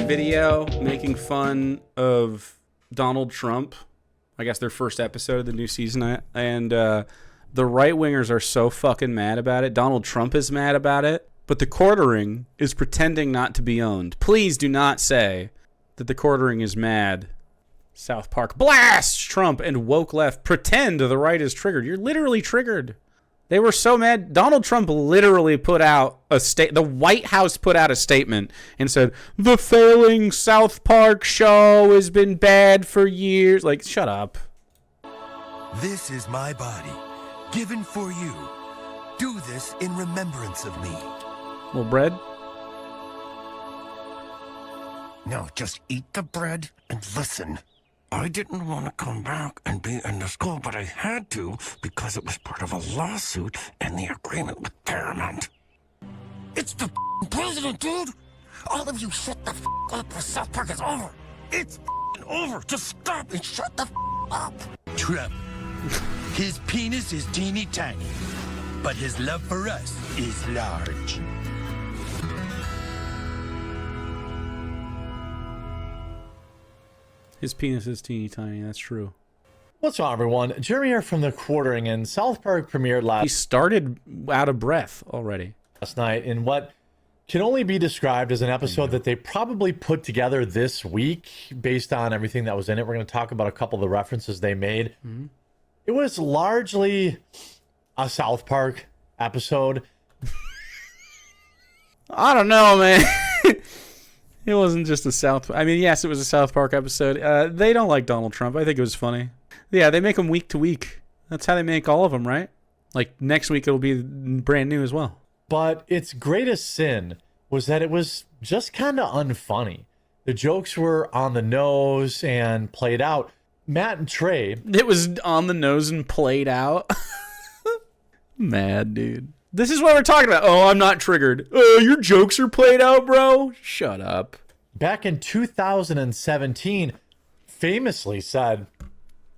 video making fun of Donald Trump. I guess their first episode of the new season. And the right-wingers are so fucking mad about it. Donald Trump is mad about it. But the quartering is pretending not to be owned. Please do not say that the quartering is mad. South Park blasts Trump and woke left pretend the right is triggered. You're literally triggered. They were so mad. Donald Trump literally put out a the White House put out a statement and said, the failing South Park show has been bad for years. Like, shut up. This is my body, given for you. Do this in remembrance of me. Little bread? No, just eat the bread and listen. I didn't want to come back and be in the school, but I had to because it was part of a lawsuit and the agreement with Paramount. It's the president, dude! All of you shut the up or South Park is over! It's over! Just stop and shut the up! Trump. His penis is teeny tiny, but his love for us is large. His penis is teeny tiny, that's true. What's wrong, everyone? Jeremy here from The Quartering, and South Park premiered He started out of breath already. last night in what can only be described as an episode that they probably put together this week based on everything that was in it. We're going to talk about a couple of the references they made. Mm-hmm. It was largely a South Park episode. I don't know, man. It wasn't just a South... I mean, yes, it was a South Park episode. They don't like Donald Trump. I think it was funny. Yeah, they make him week to week. That's how they make all of them, right? Like, next week it'll be brand new as well. But its greatest sin was that it was just kind of unfunny. The jokes were on the nose and played out. Matt and Trey... It was on the nose and played out? Mad, dude. This is what we're talking about. Oh, I'm not triggered. Oh, your jokes are played out, bro. Shut up. Back in 2017, famously said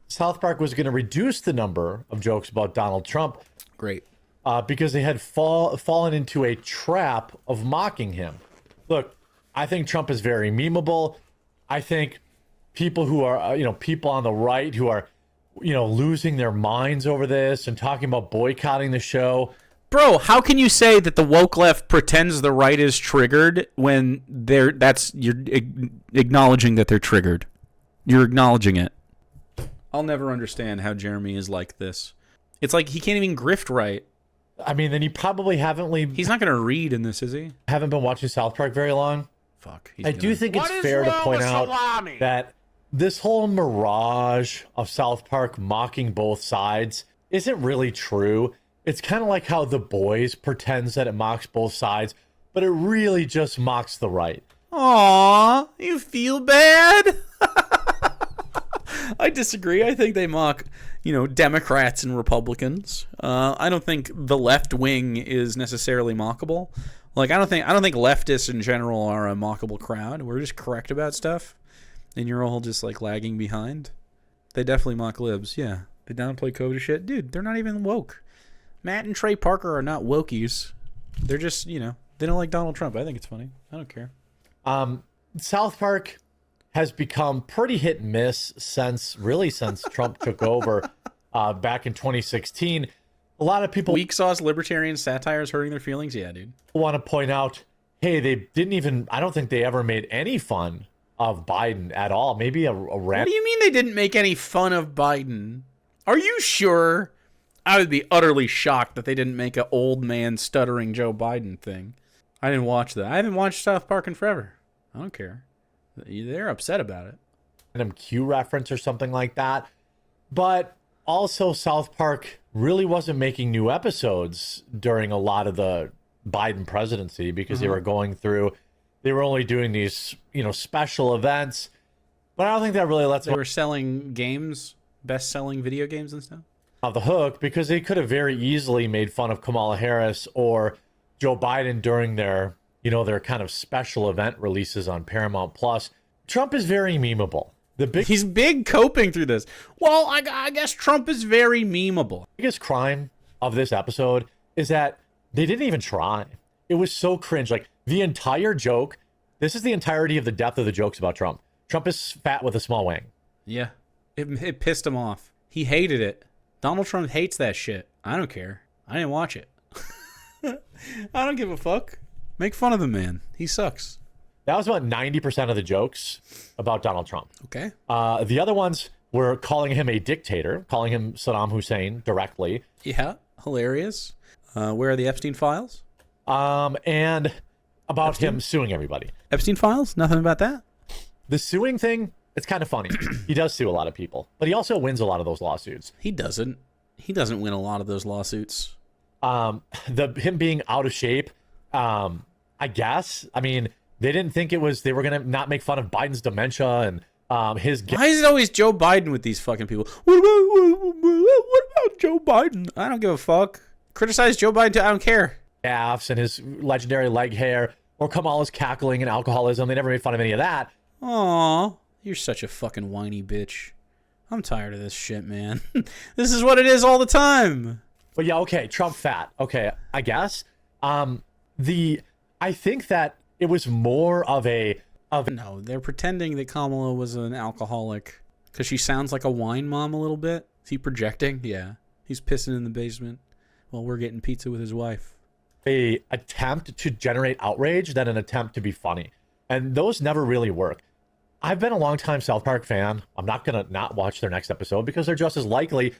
South Park was going to reduce the number of jokes about Donald Trump. Great. Because they had fallen into a trap of mocking him. Look, I think Trump is very memeable. I think people who are, people on the right who are, losing their minds over this and talking about boycotting the show. Bro, how can you say that the woke left pretends the right is triggered when you're acknowledging that they're triggered? You're acknowledging it. I'll never understand how Jeremy is like this. It's like he can't even grift right. I mean, then you probably He's not going to read in this, is he? Haven't been watching South Park very long. Fuck. I do think it's fair to point out that this whole mirage of South Park mocking both sides isn't really true. It's kind of like how The Boys pretends that it mocks both sides, but it really just mocks the right. Aww, you feel bad? I disagree. I think they mock, Democrats and Republicans. I don't think the left wing is necessarily mockable. Like, I don't think leftists in general are a mockable crowd. We're just correct about stuff, and you're all just like lagging behind. They definitely mock libs. Yeah, they downplay COVID shit, dude. They're not even woke. Matt and Trey Parker are not wokies. They're just, they don't like Donald Trump. I think it's funny. I don't care. South Park has become pretty hit and miss since Trump took over back in 2016. A lot of people... Weak sauce libertarian satire is hurting their feelings? Yeah, dude. Want to point out, hey, they didn't even... I don't think they ever made any fun of Biden at all. Maybe a rant... What do you mean they didn't make any fun of Biden? Are you sure? I would be utterly shocked that they didn't make an old man stuttering Joe Biden thing. I didn't watch that. I haven't watched South Park in forever. I don't care. They're upset about it. Random Q reference or something like that. But also South Park really wasn't making new episodes during a lot of the Biden presidency because they were only doing these, special events. But I don't think that really lets them... They were selling games, best-selling video games and stuff? Off the hook, because they could have very easily made fun of Kamala Harris or Joe Biden during their kind of special event releases on Paramount Plus. Trump is very memeable. He's big coping through this. Well, I guess Trump is very memeable. The biggest crime of this episode is that they didn't even try. It was so cringe. Like, the entire joke This is the entirety of the depth of the jokes about Trump. Trump is fat with a small wang. Yeah. It pissed him off. He hated it. Donald Trump hates that shit. I don't care. I didn't watch it. I don't give a fuck. Make fun of the man. He sucks. That was about 90% of the jokes about Donald Trump. Okay. The other ones were calling him a dictator, calling him Saddam Hussein directly. Yeah. Hilarious. Where are the Epstein files? And about Epstein? him suing everybody. Epstein files? Nothing about that? The suing thing, it's kind of funny. He does sue a lot of people, but he also wins a lot of those lawsuits. He doesn't. He doesn't win a lot of those lawsuits. Him being out of shape, I guess. I mean, they didn't think they were gonna not make fun of Biden's dementia and his. Why is it always Joe Biden with these fucking people? What about Joe Biden? I don't give a fuck. Criticize Joe Biden too. I don't care. Gaffes and his legendary leg hair, or Kamala's cackling and alcoholism. They never made fun of any of that. Aw, you're such a fucking whiny bitch. I'm tired of this shit, man. This is what it is all the time. But yeah, okay, Trump fat. Okay, I guess. I think that it was more of No, they're pretending that Kamala was an alcoholic because she sounds like a wine mom a little bit. Is he projecting? Yeah. He's pissing in the basement while we're getting pizza with his wife. a attempt to generate outrage than an attempt to be funny. And those never really work. I've been a long-time South Park fan. I'm not going to not watch their next episode because they're just as likely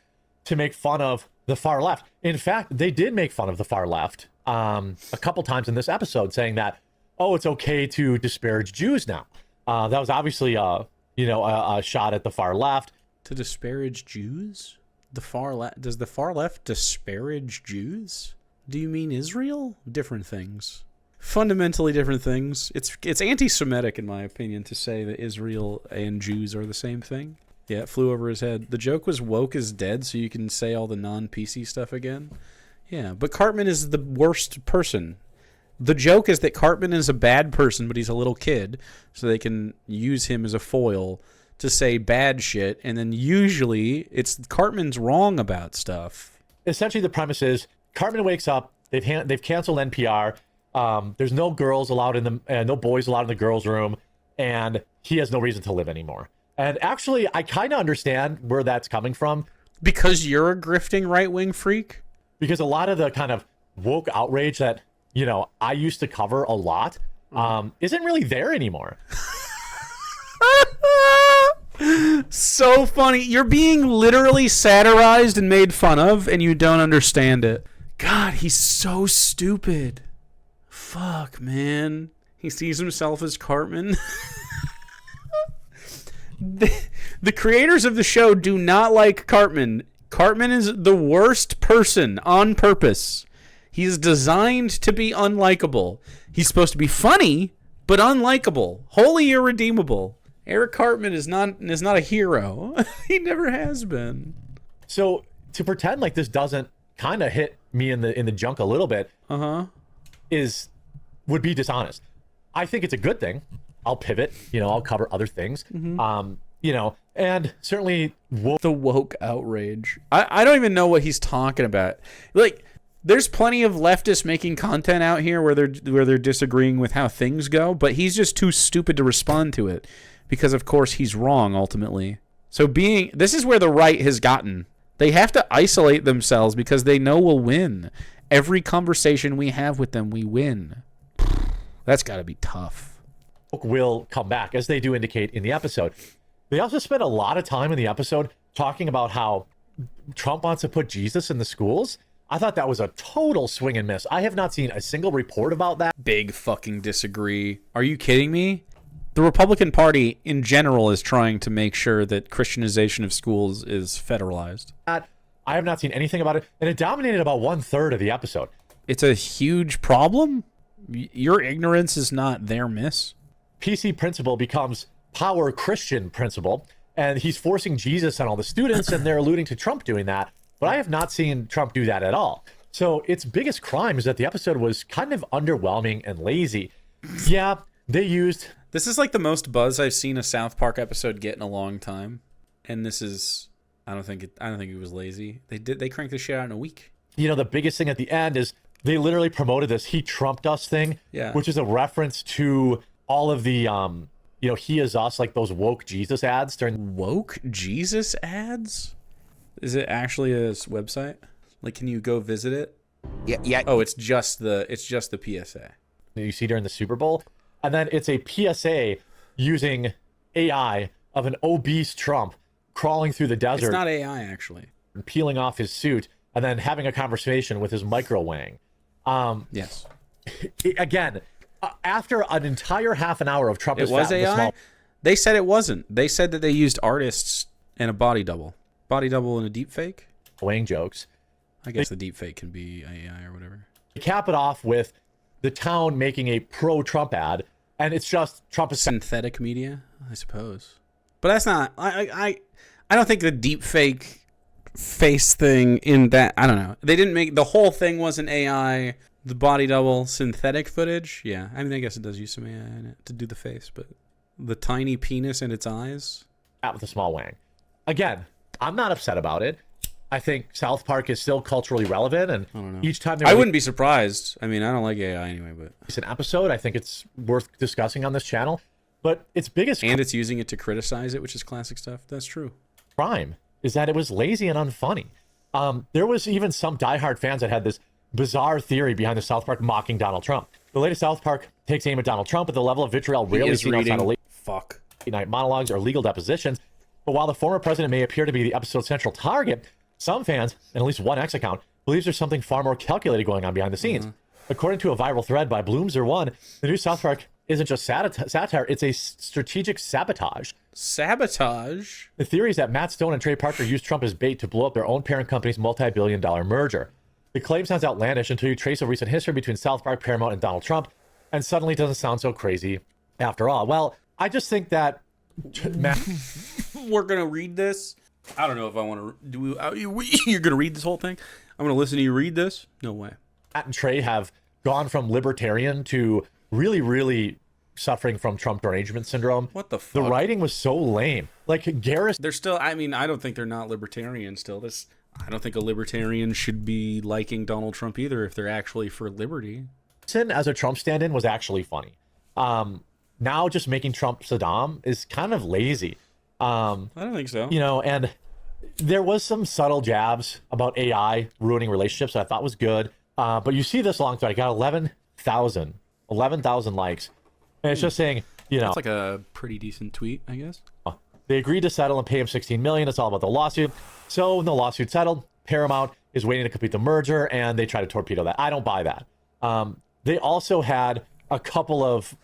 to make fun of the far left. In fact, they did make fun of the far left a couple times in this episode, saying that, oh, it's okay to disparage Jews now. That was obviously a shot at the far left. To disparage Jews? The far left? Does the far left disparage Jews? Do you mean Israel? Different things. Fundamentally different things. It's anti-Semitic, in my opinion, to say that Israel and Jews are the same thing. Yeah, it flew over his head. The joke was woke is dead, so you can say all the non-PC stuff again. Yeah, but Cartman is the worst person. The joke is that Cartman is a bad person, but he's a little kid, so they can use him as a foil to say bad shit, and then usually it's Cartman's wrong about stuff. Essentially, the premise is Cartman wakes up. They've canceled NPR. There's no girls allowed in the no boys allowed in the girls' room, and he has no reason to live anymore. And actually, I kind of understand where that's coming from. Because you're a grifting right-wing freak? Because a lot of the kind of woke outrage that, I used to cover a lot isn't really there anymore. So funny. You're being literally satirized and made fun of, and you don't understand it. God, he's so stupid. Fuck, man. He sees himself as Cartman. The creators of the show do not like Cartman. Cartman is the worst person on purpose. He's designed to be unlikable. He's supposed to be funny, but unlikable. Wholly irredeemable. Eric Cartman is not a hero. He never has been. So to pretend like this doesn't kind of hit me in the junk a little bit would be dishonest. I think it's a good thing. I'll pivot, I'll cover other things. And certainly the woke outrage. I don't even know what he's talking about. Like, there's plenty of leftists making content out here where they're disagreeing with how things go, but he's just too stupid to respond to it because, of course, he's wrong ultimately. So this is where the right has gotten. They have to isolate themselves because they know we'll win. Every conversation we have with them, we win. That's got to be tough. Will come back, as they do indicate in the episode. They also spent a lot of time in the episode talking about how Trump wants to put Jesus in the schools. I thought that was a total swing and miss. I have not seen a single report about that. Big fucking disagree. Are you kidding me? The Republican Party in general is trying to make sure that Christianization of schools is federalized. I have not seen anything about it, and it dominated about 1/3 of the episode. It's a huge problem? Your ignorance is not their miss. PC principal becomes power Christian principal, and he's forcing Jesus on all the students, and they're alluding to Trump doing that. But I have not seen Trump do that at all. So its biggest crime is that the episode was kind of underwhelming and lazy. Yeah, they used... This is like the most buzz I've seen a South Park episode get in a long time. And this is... I don't think it was lazy. They cranked this shit out in a week. The biggest thing at the end is they literally promoted this "he trumped us" thing, yeah, which is a reference to all of the He Is Us, like those woke Jesus ads during Woke Jesus ads? Is it actually a website? Like, can you go visit it? Yeah. Oh, it's just the PSA. you see during the Super Bowl. And then it's a PSA using AI of an obese Trump crawling through the desert. It's not AI, actually. And peeling off his suit and then having a conversation with his micro wang. Yes. Again, after an entire half an hour of Trump It is was fat and the AI? small They said it wasn't. They said that they used artists and a body double. Body double and a deep fake? wang jokes. I guess the deep fake can be AI or whatever. Cap it off with the town making a pro-Trump ad, and it's just Trump is Synthetic media, I suppose. But that's not... I don't think the deep fake face thing in that... I don't know. They didn't make... The whole thing wasn't AI. The body double synthetic footage, yeah. I mean, I guess it does use some AI in it to do the face, but the tiny penis in its eyes... fat with a small wang. Again, I'm not upset about it. I think South Park is still culturally relevant, and I don't know. each time I wouldn't be surprised. I mean, I don't like AI anyway, but... it's an episode, I think it's worth discussing on this channel. But its biggest And it's using it to criticize it, which is classic stuff. That's true. crime is that it was lazy and unfunny. There was even some diehard fans that had this bizarre theory behind the South Park mocking Donald Trump. The latest South Park takes aim at Donald Trump, but the level of vitriol rarely seen outside of late Fuck. night monologues or legal depositions. But while the former president may appear to be the episode's central target, some fans, and at least one X account, believes there's something far more calculated going on behind the scenes. According to a viral thread by Bloomzer1, the new South Park isn't just satire, it's a strategic sabotage. Sabotage? The theory is that Matt Stone and Trey Parker used Trump as bait to blow up their own parent company's multi-billion-dollar merger. The claim sounds outlandish until you trace a recent history between South Park, Paramount, and Donald Trump, and suddenly it doesn't sound so crazy after all. Well, I just think that We're going to read this. I don't know if I want to... You're going to read this whole thing? I'm going to listen to you read this? No way. Matt and Trey have gone from libertarian to really, really suffering from Trump derangement syndrome. What the fuck? The writing was so lame. Like, Garrison They're still... I mean, I don't think they're not libertarian still. I don't think a libertarian should be liking Donald Trump either if they're actually for liberty. as a Trump stand-in was actually funny. Now just making Trump Saddam is kind of lazy. I don't think so. And there was some subtle jabs about AI ruining relationships that I thought was good. But you see this long thread. I got 11,000 likes. And it's just saying, That's like a pretty decent tweet, I guess. they agreed to settle and pay him $16 million. It's all about the lawsuit. So when the lawsuit settled, Paramount is waiting to complete the merger, and they try to torpedo that. I don't buy that. They also had a couple of,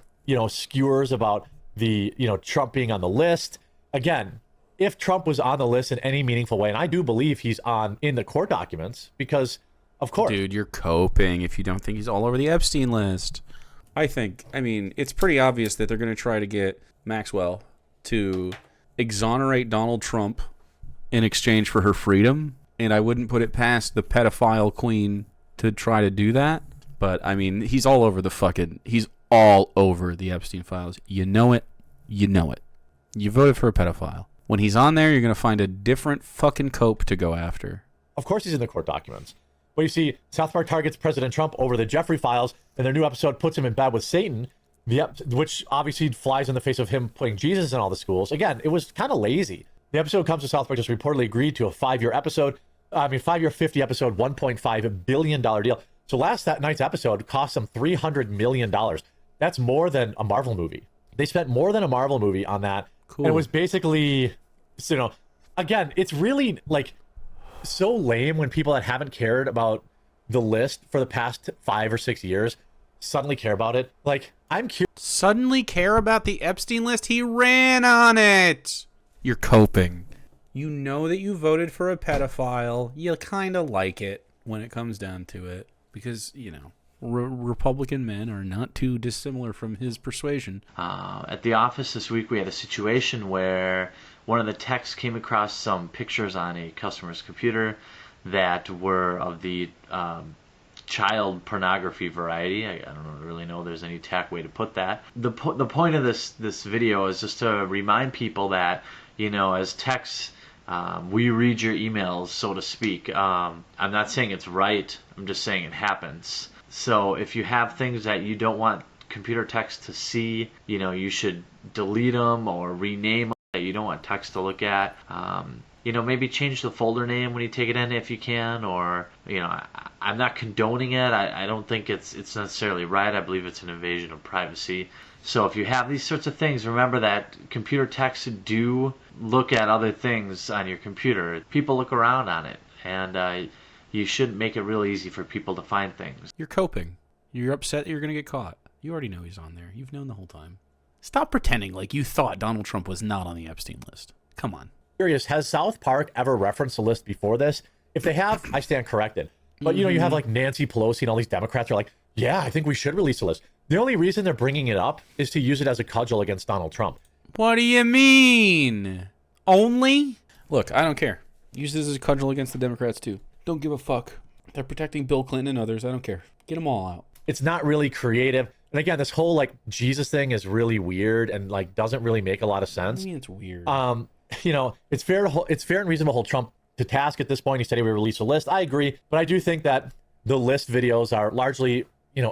skewers about the, Trump being on the list. Again, if Trump was on the list in any meaningful way, and I do believe he's in the court documents, because of course. Dude, you're coping if you don't think he's all over the Epstein list. I mean, it's pretty obvious that they're going to try to get Maxwell to exonerate Donald Trump in exchange for her freedom. And I wouldn't put it past the pedophile queen to try to do that. But, I mean, he's all over the Epstein files. You know it. You know it. You voted for a pedophile. When he's on there, you're going to find a different fucking cope to go after. Of course he's in the court documents. Well, you see, South Park targets President Trump over the Jeffrey files, and their new episode puts him in bed with Satan, which obviously flies in the face of him putting Jesus in all the schools. Again, it was kind of lazy. The episode comes to South Park just reportedly agreed to a 5-year, 50 episode, $1.5 billion deal. So last night's episode cost them $300 million. That's more than a Marvel movie. They spent more than a Marvel movie on that. Cool. And it was basically, again, it's really like so lame when people that haven't cared about the list for the past 5 or 6 years suddenly care about it. Like, I'm curious. Suddenly care about the Epstein list? He ran on it. You're coping. You know that you voted for a pedophile. You kind of like it when it comes down to it. Because, Republican men are not too dissimilar from his persuasion. At the office this week, we had a situation where one of the techs came across some pictures on a customer's computer that were of the child pornography variety. I don't really know if there's any tack way to put that. The point of this video is just to remind people that, as techs, we read your emails, so to speak. I'm not saying it's right. I'm just saying it happens. So if you have things that you don't want computer text to see, you should delete them or rename them that you don't want text to look at. Maybe change the folder name when you take it in if you can, or, I'm not condoning it. I don't think it's necessarily right. I believe it's an invasion of privacy. So if you have these sorts of things, remember that computer texts do look at other things on your computer. People look around on it, and you shouldn't make it real easy for people to find things. You're coping. You're upset that you're going to get caught. You already know he's on there. You've known the whole time. Stop pretending like you thought Donald Trump was not on the Epstein list. Come on. Curious, has South Park ever referenced a list before this? If they have, I stand corrected. But, you have like Nancy Pelosi and all these Democrats are like, yeah, I think we should release a list. The only reason they're bringing it up is to use it as a cudgel against Donald Trump. What do you mean? Only? Look, I don't care. Use this as a cudgel against the Democrats, too. Don't give a fuck. They're protecting Bill Clinton and others. I don't care. Get them all out. It's not really creative. And again, this whole like Jesus thing is really weird and like doesn't really make a lot of sense. I mean, it's weird. It's fair and reasonable to hold Trump to task at this point. He said he would release a list. I agree, but I do think that the list videos are largely,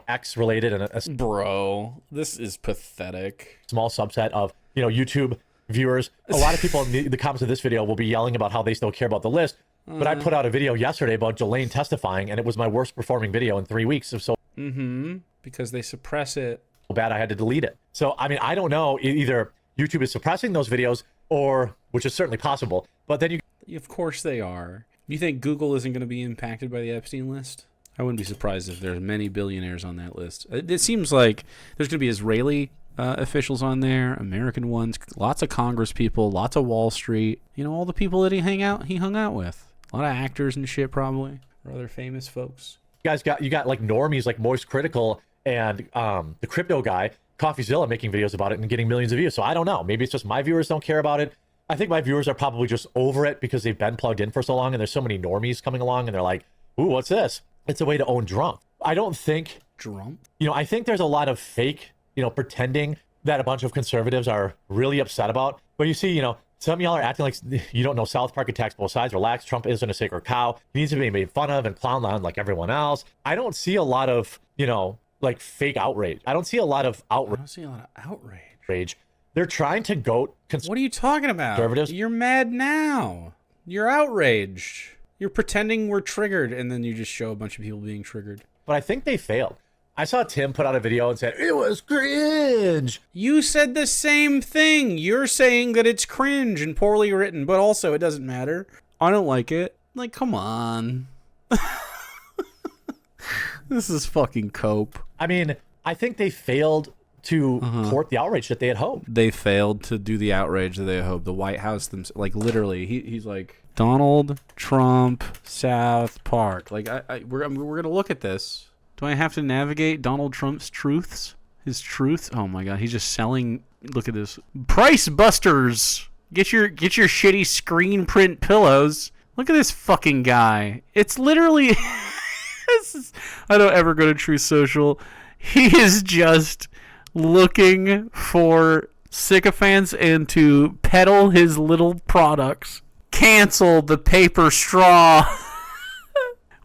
X related and Bro, this is pathetic. Small subset of, YouTube viewers. A lot of people in the comments of this video will be yelling about how they still care about the list. But I put out a video yesterday about Jelaine testifying, and it was my worst performing video in 3 weeks. So because they suppress it. Bad I had to delete it. So, I mean, I don't know. Either YouTube is suppressing those videos or, which is certainly possible, but then Of course they are. You think Google isn't going to be impacted by the Epstein list? I wouldn't be surprised if there's many billionaires on that list. It seems like there's going to be Israeli officials on there, American ones, lots of Congress people, lots of Wall Street, all the people that he hung out with. A lot of actors and shit probably, or other famous folks. you got like normies like Moist Critical and the crypto guy, CoffeeZilla, making videos about it and getting millions of views. So I don't know. Maybe it's just my viewers don't care about it. I think my viewers are probably just over it because they've been plugged in for so long and there's so many normies coming along and they're like, ooh, what's this? It's a way to own Trump. I don't think... Trump? I think there's a lot of fake, pretending that a bunch of conservatives are really upset about. But you see, some of y'all are acting like you don't know South Park attacks both sides. Relax, Trump isn't a sacred cow. He needs to be made fun of and clowned on like everyone else. I don't see a lot of, like fake outrage. I don't see a lot of outrage. I don't see a lot of outrage. They're trying to goat What are you talking about? Conservatives. You're mad now. You're outraged. You're pretending we're triggered, and then you just show a bunch of people being triggered. But I think they failed. I saw Tim put out a video and said, it was cringe. You said the same thing. You're saying that it's cringe and poorly written, but also it doesn't matter. I don't like it. Like, come on. This is fucking cope. I mean, I think they failed to port the outrage that they had hoped. They failed to do the outrage that they had hoped. The White House, like literally, he's like, Donald Trump, South Park. Like, we're gonna look at this. Do I have to navigate Donald Trump's truths? His truths? Oh my God, he's just selling. Look at this. Price busters. Get your shitty screen print pillows. Look at this fucking guy. It's literally. I don't ever go to Truth Social. He is just looking for sycophants and to peddle his little products. Cancel the paper straw.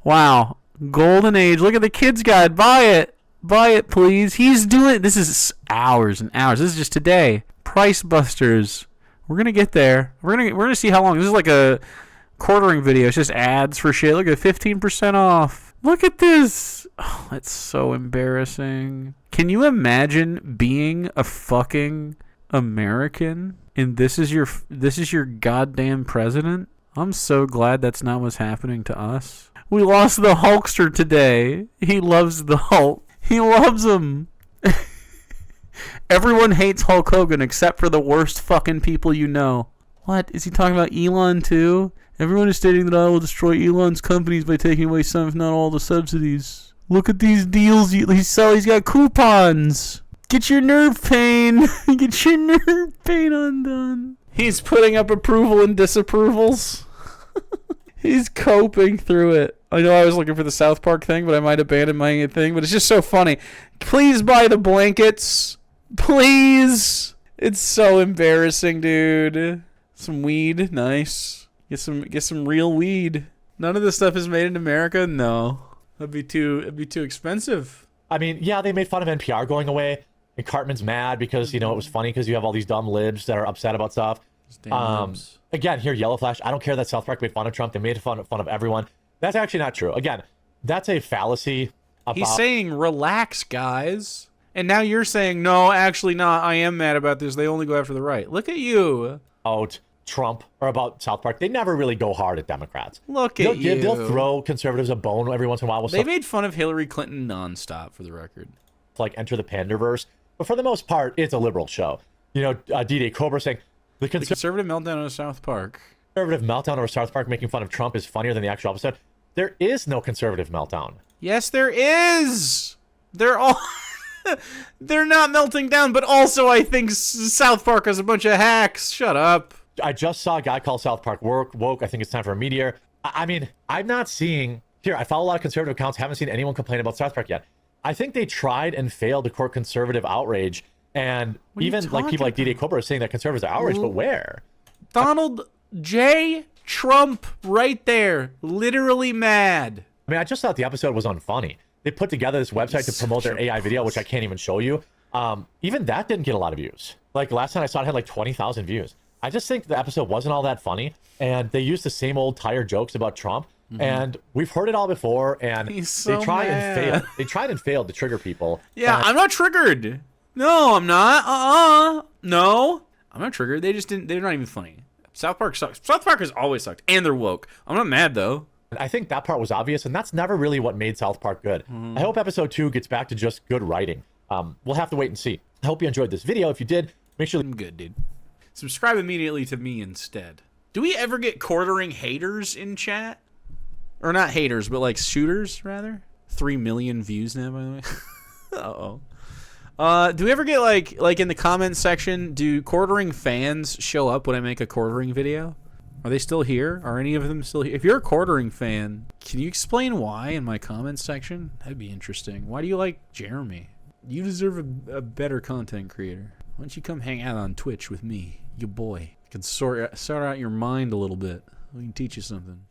Wow. Golden age. Look at the kids guide. Buy it. Buy it, please. He's doing... This is hours and hours. This is just today. Price busters. We're going to get there. We're gonna see how long. This is like a quartering video. It's just ads for shit. Look at 15% off. Look at this. Oh, that's so embarrassing. Can you imagine being a fucking American and this is your goddamn president? I'm so glad that's not what's happening to us. We lost the Hulkster today. He loves the Hulk. He loves him. Everyone hates Hulk Hogan except for the worst fucking people you know. What? Is he talking about Elon too? Everyone is stating that I will destroy Elon's companies by taking away some, if not all, the subsidies. Look at these deals he's got coupons. Get your nerve pain. Get your nerve pain undone. He's putting up approval and disapprovals. He's coping through it. I know I was looking for the South Park thing, but I might abandon my thing. But it's just so funny. Please buy the blankets. Please. It's so embarrassing, dude. Some weed. Nice. Get some real weed. None of this stuff is made in America? No. It'd be too expensive. I mean, yeah, they made fun of NPR going away, and Cartman's mad because, you know, it was funny because you have all these dumb libs that are upset about stuff. Again, here, Yellow Flash, I don't care that South Park made fun of Trump. They made fun of everyone. That's actually not true. Again, that's a fallacy about... He's saying, relax, guys. And now you're saying, no, actually not. I am mad about this. They only go after the right. Look at you. Out Trump or about South Park. They never really go hard at Democrats. Look at you. They'll throw conservatives a bone every once in a while. They made fun of Hillary Clinton nonstop, for the record. Like Enter the Panderverse. But for the most part, it's a liberal show. You know, DJ Cobra saying the conservative meltdown of South Park. Conservative meltdown over South Park making fun of Trump is funnier than the actual episode. There is no conservative meltdown. Yes, there is. They're all... They're not melting down, but also I think South Park is a bunch of hacks. Shut up. I just saw a guy call South Park woke. I think it's time for a meteor. I mean, I'm not seeing... Here, I follow a lot of conservative accounts. Haven't seen anyone complain about South Park yet. I think they tried and failed to court conservative outrage. And even like people like DJ Cobra are saying that conservatives are outraged, but where? Donald J. Trump right there. Literally mad. I mean, I just thought the episode was unfunny. They put together this website to promote their AI video, which I can't even show you. Even that didn't get a lot of views. Like last time I saw it had like 20,000 views. I just think the episode wasn't all that funny, and they used the same old tired jokes about Trump, and we've heard it all before, and they tried and failed. They tried and failed to trigger people. Yeah, I'm not triggered. No, I'm not. No, I'm not triggered. They just didn't. They're not even funny. South Park sucks. South Park has always sucked, and they're woke. I'm not mad though. I think that part was obvious, and that's never really what made South Park good. I hope episode 2 gets back to just good writing. We'll have to wait and see. I hope you enjoyed this video. If you did, make sure... I'm good, dude. Subscribe immediately to me instead. Do we ever get quartering haters in chat? Or not haters, but like shooters, rather? 3 million views now, by the way. Uh-oh. Do we ever get like in the comments section, do quartering fans show up when I make a quartering video? Are they still here? Are any of them still here? If you're a quartering fan, can you explain why in my comments section? That'd be interesting. Why do you like Jeremy? You deserve a better content creator. Why don't you come hang out on Twitch with me, your boy? I can sort out your mind a little bit. We can teach you something.